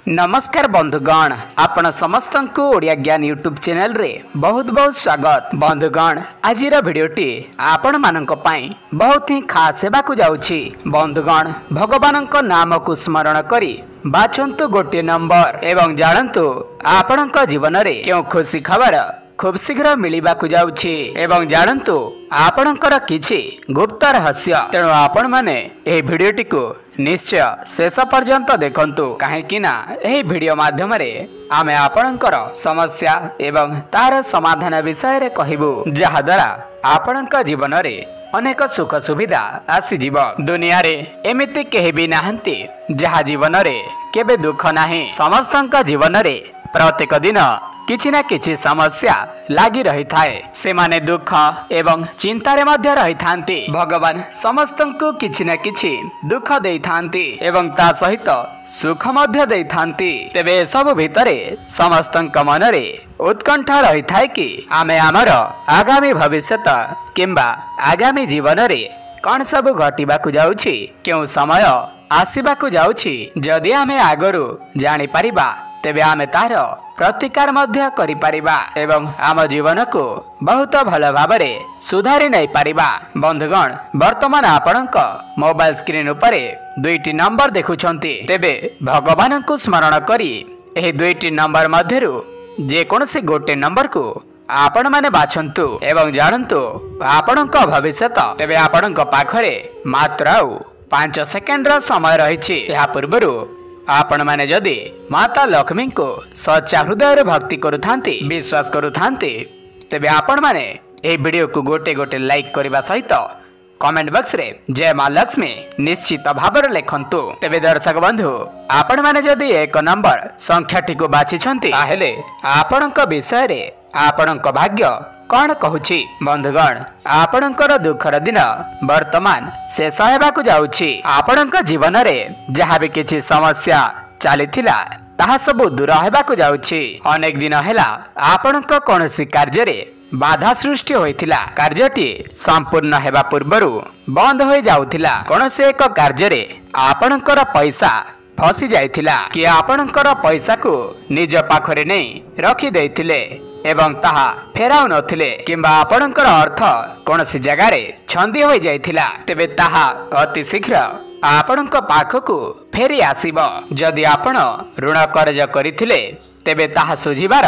नमस्कार बंधुगण, आपण समस्त को ओडिया ज्ञान यूट्यूब चैनल रे बहुत बहुत स्वागत। बंधुगण, आज भिडियोटी आपण मानक पाई बहुत ही खास सेवा को जाउछि। बंधुगण, भगवान नाम को स्मरण करी बाछंतु गोटे नंबर एवं जानतु आपणक जीवन रे क्यों खुशी खबर खूब शीघ्र मिलवा जाउछि एवं जानतु आपणकर किछि गुप्त रहस्य। तेणु आपण माने एही भिडियोटी को निश्चय शेष पर्यंत देखंतु, कहीं एही भिडियो माध्यम रे आमे आपणकर समस्या एवं तार समाधान विषय रे कहिबु, जहा द्वारा आपणक जीवन रे अनेक सुख सुविधा आसीजीव। दुनिया रे एमिति केही भी नाहंती जहा जीवन रे केबे दुख नाही। समस्तक जीवन रे प्रत्येक दिन किछि ना किछि समस्या लागी रही थाए। से माने दुख एवं चिंतारे मध्य रही थांती। भगवान समस्तंकु किछि ना किछि दुख देई थांती एवं ता सहित सुख मध्य देई थांती। तेबे सब भितरे समस्तंक मनरे उत्कंठा रही थाए कि आमे आमर आगामी भविष्यत किंबा आगामी जीवन रे कौन सब घटिबाकु जाउछि, केउ समय आसीबाकु जाउछि। जदि आमे आगरु जानि परिबा तेबे आमे तार प्रतिकार मध्य करि परिबा एवं आम जीवन को बहुत भल भाबरे सुधारी नै परिबा। बंधुगण, वर्तमान आपणक मोबाइल स्क्रीन उपरे दुईटी नंबर देखुछंती। तेबे भगवान को स्मरण करी एही दुईटी नंबर मध्यरु जे कोनसी गोटे नंबर को आपण माने बाछंतु एवं जानंतु आपणक भविष्यत। तेबे आपणक पाखरे मात्र 5 सेकेंड रा समय रहिछि। या पूर्वरु आपण माने जदि माता लक्ष्मी को सच्चा हृदय भक्ति करुथांती, विश्वास करुथांती, तेबे आपण माने ए वीडियो को गोटे गोटे लाइक करबा सहित कमेंट बॉक्स रे जय मां लक्ष्मी निश्चित भाବରେ लेखंतु। तेबे दर्शक बंधु, आपण माने जदि एक नंबर संख्याटी को बाछि छंती ताहेले आपणक विषय रे आपणक भाग्य कौन कहूछि। बंधुगण, आपणकर दुखर दिन वर्तमान शेष हेबाकु जाउछि। आपणक जीवन रे जहा भी किछि समस्या चलीथिला ताहा सब दूर हेबाकु जाउछि। अनेक दिन हेला आपणक कोनोसी कार्य रे बाधा सृष्टि होइथिला। कार्यटी संपूर्ण हेबा पूर्वरु बंद होई जाउथिला। कोनोसी एक कार्य रे आपणकर पैसा फसी जाइथिला कि आपणकर पैसा को निज पाखरे नै रखि देइथिले एवं ताहा फेराउ नथिले, किंबा आपणकर अर्थ कोनोसी जगह रे छंदी होई जाइथिला। तेबे ताहा अति शीघ्र आपणक पाखकु फेरी आसीबो। जदि आपण ऋण कर्ज करिथिले तेबे ताहा सुझिबार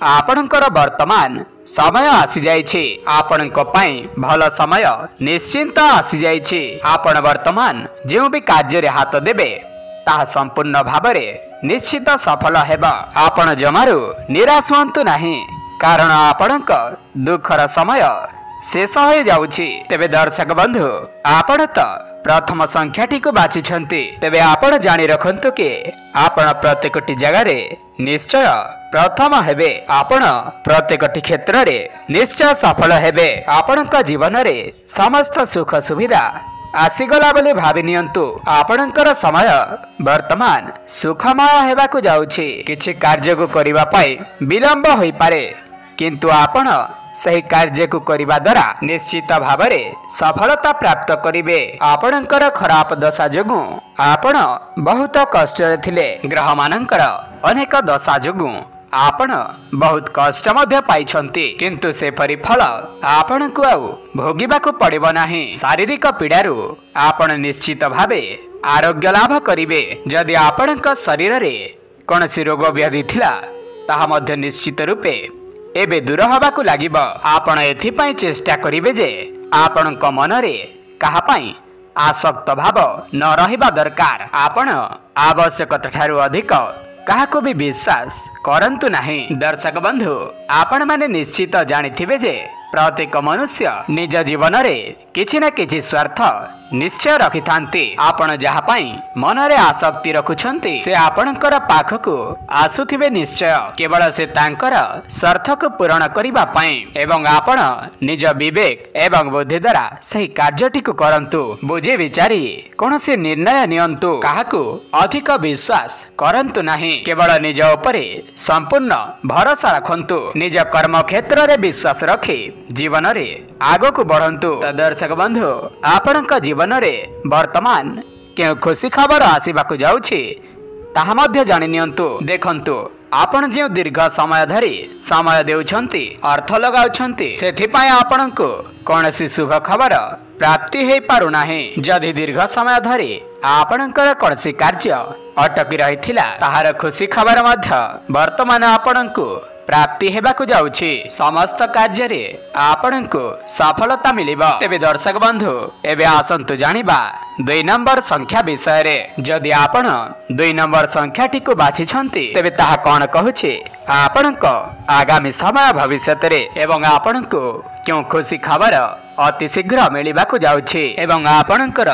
आपणकर वर्तमान समय आसी जाइछि। आपणक पई भल समय निश्चिंत आसी जाइछि। आपण वर्तमान जेउ भी कार्य रे हाथ देबे ताहा संपूर्ण भाबरे निश्चित सफल हेबा। आपण जमारू निराश हुंतु नाही, कारण आपणक दुखर समय शेष हो जाउछि। तेबे दर्शक बंधु, आपण त प्रथम संख्याटी को बाछि छंती। तेबे आपण जानि रखंतु कि आपण प्रत्येकटी जगह रे निश्चय प्रथम हेबे। आपण प्रत्येकटी क्षेत्र रे निश्चय सफल हेबे। आपणक जीवन रे समस्त सुख सुविधा आसीगला बोली भाबी नियंतु। आपणकर समय वर्तमान सुखमय हेबाकु जाउछि। किछि कार्य को करिबा पाई विलंब होई पारे, किंतु आपण सही कार्य को करिबा द्वारा निश्चित भावरे सफलता प्राप्त करिवे। आपणकर खराब दशा जोगु आपण बहुत कष्ट थिले। ग्रह मानकर अनेक दशा जोगु आपण बहुत कष्ट मध्य पाइछंती, किंतु से परि फल आपण को आउ भोगिबाकु पड़िबो नाही। शारीरिक पीड़ारु आपण निश्चित भावे आरोग्य लाभ करिवे। जदि आपणक शरीर रे कोनसी रोग व्याधि थिला ताहा मध्य निश्चित रूपे एबे दूर हबाकु लागिब। आपण एथि पई चेष्टा करिवे जे आपणक मन रे कहा पई आसक्त भाव न रहिबा दरकार। आपण आवश्यकता ठारू अधिक काहाको भी विश्वास करंतु नाही। दर्शक बंधु, आपण माने निश्चित जानिथिबे जे प्रत्येक मनुष्य निज जीवन रे किछि ना किछि स्वार्थ निश्चय रखि थांती। आपण जहा पई मन रे आसक्ति रखुछंती से आपणकर पाखकु आसुथिबे निश्चय, केवल से तांकर स्वार्थ को पूर्ण करिबा पई। एवं आपण निज विवेक एवं बुद्धि द्वारा सही कार्यटी को करंतु। बुझी विचारी कोनोसी निर्णय नियंतु। काहाकु अधिक विश्वास करंतु नाही। केवल निज उपरे संपूर्ण भरोसा रखंतु। निज कर्म क्षेत्र रे विश्वास रखी जीवन रे आगो को बढ़ंतु। दर्शक बंधु, आपणक जीवन रे वर्तमान के खुशी खबर आसीबाकु जाउछि ताहा मध्य जानि नियंतु। देखंतु आपण जे दीर्घ समय धरी समय देउछंती अर्थ लगाउछंती सेथिपाई आपणको कोनसी शुभ खबर प्राप्ति हे पारु नाही। जदि दीर्घ समय धरी आपणकर कोनसी कार्य अटकी रहिथिला ताहार खुशी खबर मध्य वर्तमान आपणको प्राप्ति हेबाकु जाउछि। समस्त कार्य रे आपणको सफलता मिलिबा। तेबे दर्शक बंधु एबे आसंतु जानिबा 2 नंबर संख्या विषय रे। जदि आपण 2 नंबर संख्याटी को बाछि छंती तेबे ताहा कोन कहूछि आपणको आगामी समय भविष्य रे एवं आपणको क्यों खुशी खबर अति शीघ्र मिलिबाकु जाउछि एवं आपणकर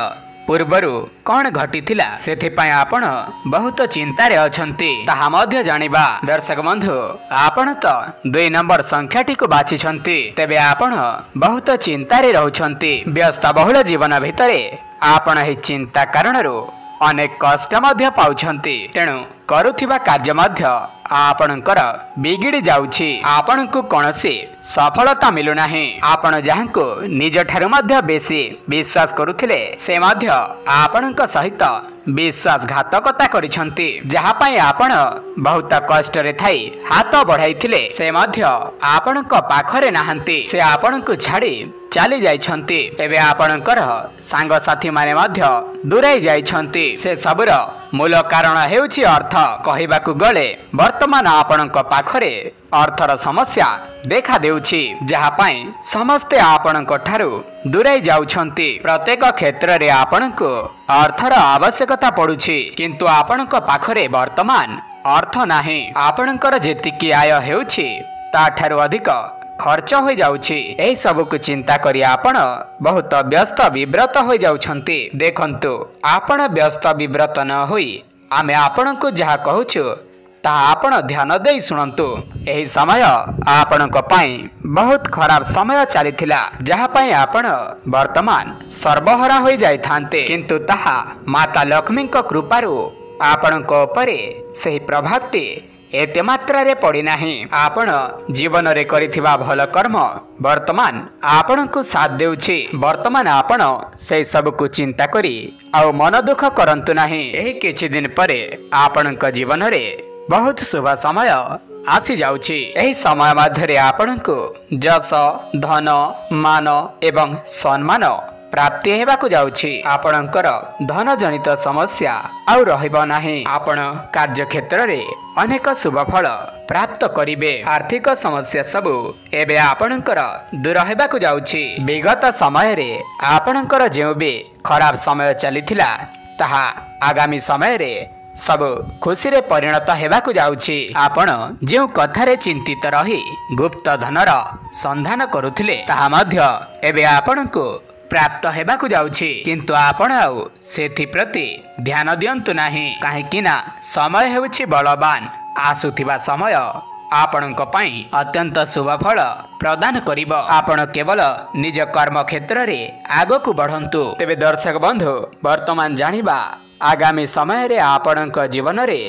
पूर्वरु कौन घटिथिला सेथिपाई आपण बहुत चिंतारे अछंती ताहा मध्य जानिबा। दर्शक बंधु आपण तो 2 नंबर संख्याटी को बाछि छंती तेबे आपण बहुत चिंतारे रहउछंती। व्यस्त बहुल जीवन भितरे आपण हे चिंता कारणरू अनेक कष्ट मध्य पाउछंती। तेणु करुथिबा कार्य मध्य आपणकर बिगिड़ी जाउछि। आपणको कोनसी सफलता मिलु नाही। आपण जहाँको निज ठारू मध्य बेसी विश्वास करुथिले से मध्य आपणक सहित विश्वासघातकता करिछंती। जहा पई आपण बहुत कष्ट रे थाई हाथ बढ़ाइथिले से मध्य आपणक पाखरे नाहंती। से आपणको छाड़ी चाली जाइछंती। एबे आपणकर सांग साथी माने मध्य दूराई जाइछंती। से सबुर मूल कारण हेउछि अर्थ। कहिबाकु गले वर्तमान आपणक पाखरे अर्थर समस्या देखा देउछि जहा पई समस्ते आपणक ठारू दूराई जाउछंती। प्रत्येक क्षेत्र रे आपणको अर्थर आवश्यकता पडुछि किंतु आपणक पाखरे वर्तमान अर्थ नाही। आपणकर जेतिकी आय हेउछि ता ठारू अधिक खर्च हो जाउछि। एही सबको चिंता करी आपण बहुत व्यस्त विव्रत हो जाउछंती। देखंतु आपण व्यस्त विव्रत न होई आमे आपणको जहा कहूछु ता आपण ध्यान देई सुनंतु। एही समय आपणको पई बहुत खराब समय चलीथिला जहा पई आपण वर्तमान सर्वहरा हो जाई थांते किंतु ताहा माता लक्ष्मी को कृपारू आपणको उपरे सही प्रभावटी एते मात्रा रे पड़ी नाही। आपण जीवन रे करिथिबा भल कर्म वर्तमान आपण को साथ देउछि। वर्तमान आपण से सब को चिंता करी आ मन दुख करंतु नाही। एही किछि दिन परे आपणक जीवन रे बहुत शुभ समय आसी जाउछि। एही समय मध्यरे आपण को जस धन मान एवं सम्मान प्राप्ति हेबाकु जाउछि। आपणकर धन जनित समस्या आउ रहिबो नाही। आपण कार्य क्षेत्र रे अनेक शुभ फल प्राप्त करिवे। आर्थिक समस्या सब एबे आपणकर दूर हेबाकु जाउछि। विगत समय रे आपणकर जेउ बे खराब समय चलीथिला ताहा आगामी समय रे सब खुशी रे परिणत हेबाकु जाउछि। आपण जेउ कथारे चिंतित रही गुप्त धनर संधान करुथिले ताहा मध्य एबे आपणको प्राप्त हेबाकु जाउछि किंतु आपण आउ सेथि प्रति ध्यान दियंतु नाही। काहेकि ना समय हेउछि बलवान। आसुथिबा समय आपणक पई अत्यंत शुभ फल प्रदान करिब। आपण केवल निज कर्म क्षेत्र रे आगकु बढ़ंतु। तेबे दर्शक बंधु वर्तमान जानिबा आगामी समय रे आपणक जीवन रे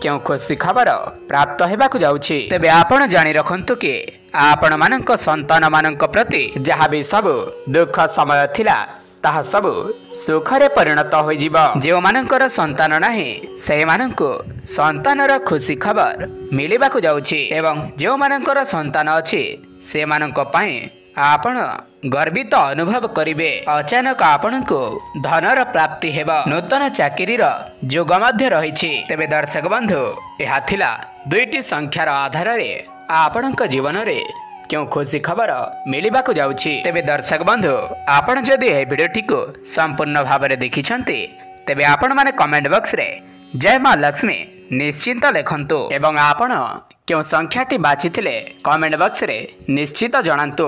क्यों खुशी खबर प्राप्त हेबाकु जाउछि। तेबे आपण जानि रखंतु कि आपण मानक संतान मानक प्रति जहा भी सब दुख समय थिला ताहा सब सुख रे परिणत होई जिवो। जे मानकर संतान नाही से माननको संतानर खुशी खबर मिलिबाकु जाउछि एवं जे मानकर संतान अछि से मानक पई आपण गर्वित अनुभव करिवे। अचानक आपणको धनर प्राप्ति हेबा। नूतन चाकरीर जोग मध्य रहिछि। तेबे दर्शक बंधु एहा थिला 2टी संख्यार आधार रे आपणक जीवन रे क्यों खुशी खबर मिलिबाकु जाउछि। तेबे दर्शक बंधु आपण जदि ए भिडियोटी को संपूर्ण भाव में देखिछंती तेबे आपण माने कमेंट बॉक्स रे जय मां लक्ष्मी निश्चिंत लेखंतु एवं आपण क्यों संख्याटी बाछिथिले कमेंट बॉक्स रे निश्चित जणांतु।